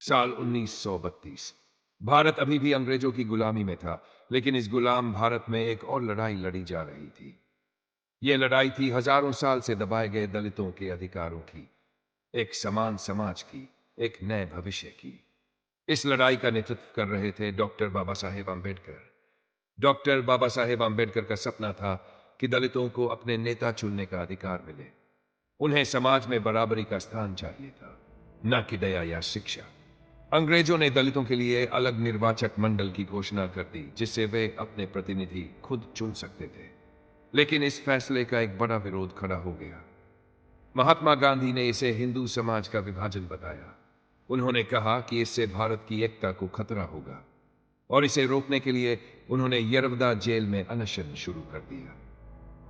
साल 1932। भारत अभी भी अंग्रेजों की गुलामी में था, लेकिन इस गुलाम भारत में एक और लड़ाई लड़ी जा रही थी। यह लड़ाई थी हजारों साल से दबाए गए दलितों के अधिकारों की, एक समान समाज की, एक नए भविष्य की। इस लड़ाई का नेतृत्व कर रहे थे डॉक्टर बाबा साहेब आम्बेडकर। डॉक्टर बाबा साहेब आम्बेडकर का सपना था कि दलितों को अपने नेता चुनने का अधिकार मिले। उन्हें समाज में बराबरी का स्थान चाहिए था, न कि दया या शिक्षा। अंग्रेजों ने दलितों के लिए अलग निर्वाचक मंडल की घोषणा कर दी, जिससे वे अपने प्रतिनिधि खुद चुन सकते थे। लेकिन इस फैसले का एक बड़ा विरोध खड़ा हो गया। महात्मा गांधी ने इसे हिंदू समाज का विभाजन बताया। उन्होंने कहा कि इससे भारत की एकता को खतरा होगा, और इसे रोकने के लिए उन्होंने यरवदा जेल में अनशन शुरू कर दिया।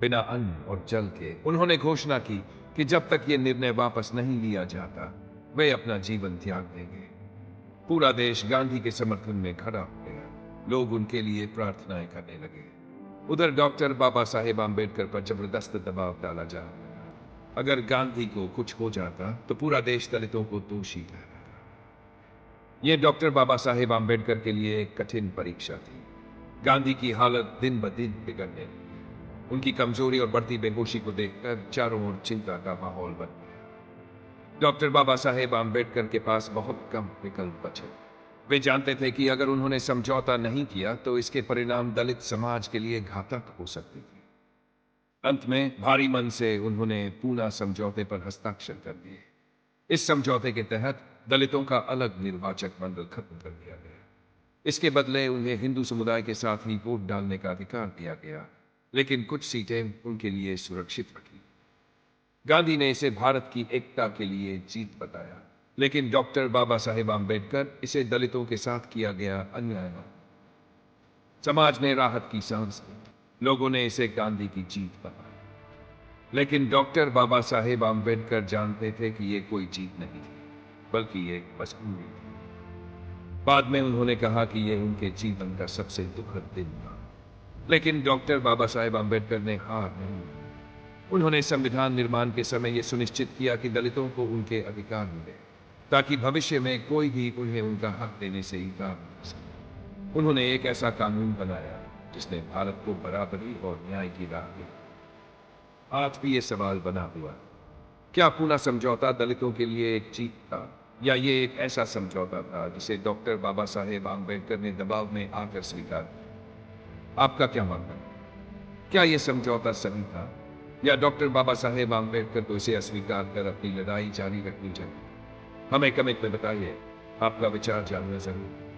बिना अन्न और जल के उन्होंने घोषणा की कि जब तक ये निर्णय वापस नहीं लिया जाता, वे अपना जीवन त्याग देंगे। पूरा देश गांधी के समर्थन में खड़ा हो गया। लोग उनके लिए प्रार्थनाएं करने लगे। उधर डॉक्टर बाबा साहेब आम्बेडकर पर जबरदस्त दबाव डाला जा रहा था। अगर गांधी को कुछ हो जाता तो पूरा देश दलितों को दोषी ठहराता। यह डॉक्टर बाबा साहेब आम्बेडकर के लिए एक कठिन परीक्षा थी। गांधी की हालत दिन ब दिन बिगड़ने लगी। उनकी कमजोरी और बढ़ती बेहोशी को देखकर चारों ओर चिंता का माहौल बन गया। डॉक्टर बाबा साहेब आम्बेडकर के पास बहुत कम विकल्प बचे। वे जानते थे कि अगर उन्होंने समझौता नहीं किया तो इसके परिणाम दलित समाज के लिए घातक हो सकते थे। अंत में भारी मन से उन्होंने पूना समझौते पर हस्ताक्षर कर दिए। इस समझौते के तहत दलितों का अलग निर्वाचक मंडल खत्म कर दिया गया। इसके बदले उन्हें हिंदू समुदाय के साथ ही वोट डालने का अधिकार दिया गया, लेकिन कुछ सीटें उनके लिए सुरक्षित रखी। गांधी ने इसे भारत की एकता के लिए जीत बताया, लेकिन डॉक्टर बाबा साहेब आम्बेडकर इसे दलितों के साथ किया गया अन्याय माना। समाज ने राहत की सांस ली। लोगों ने इसे गांधी की जीत बताया। लेकिन डॉक्टर बाबा साहेब आम्बेडकर जानते थे कि यह कोई जीत नहीं थी, बल्कि एक मजबूरी थी। बाद में उन्होंने कहा कि यह उनके जीवन का सबसे दुखद दिन था। लेकिन डॉक्टर बाबा साहेब आम्बेडकर ने हार नहीं मानी। उन्होंने संविधान निर्माण के समय यह सुनिश्चित किया कि दलितों को उनके अधिकार मिले, ताकि भविष्य में कोई भी उन्हें उनका हक देने से इनकार न कर सके। उन्होंने एक ऐसा कानून बनाया जिसने भारत को बराबरी और न्याय की राह दिखाई। आज भी ये सवाल बना हुआ है, क्या पूना समझौता दलितों के लिए एक जीत था, या ये एक ऐसा समझौता था जिसे डॉक्टर बाबा साहेब आम्बेडकर ने दबाव में आकर स्वीकार किया? आपका क्या मानना है? क्या यह समझौता सही था, या डॉक्टर बाबा साहेब आम्बेडकर को इसे अस्वीकार कर अपनी लड़ाई जारी रखनी चाहिए? हमें कमेंट में बताइए। आपका विचार जानना जरूर।